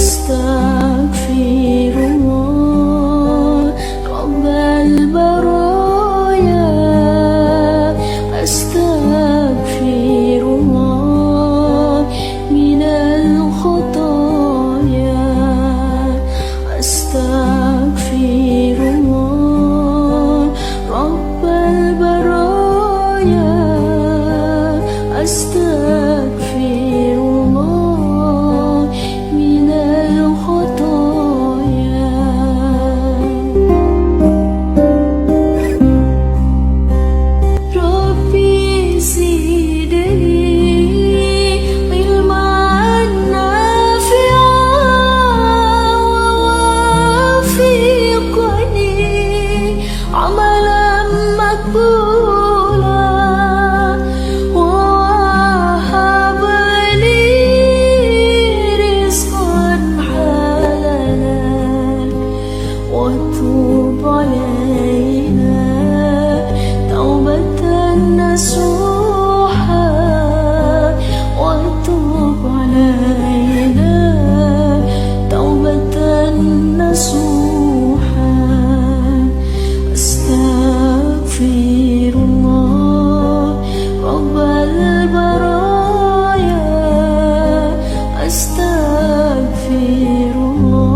أستغفر الله رب البرايا، أستغفر الله من الخطايا، أستغفر الله رب البرايا، أستغفر الله من الخطايا. ربي زدني علما نافعا، ووفقني عملا مقبولا، وهب لي رزقا حلالا، وتوب علينا توبة نصوحا، وتوب علينا توبة نصوحا. أستغفر الله رب البرايا، أستغفر الله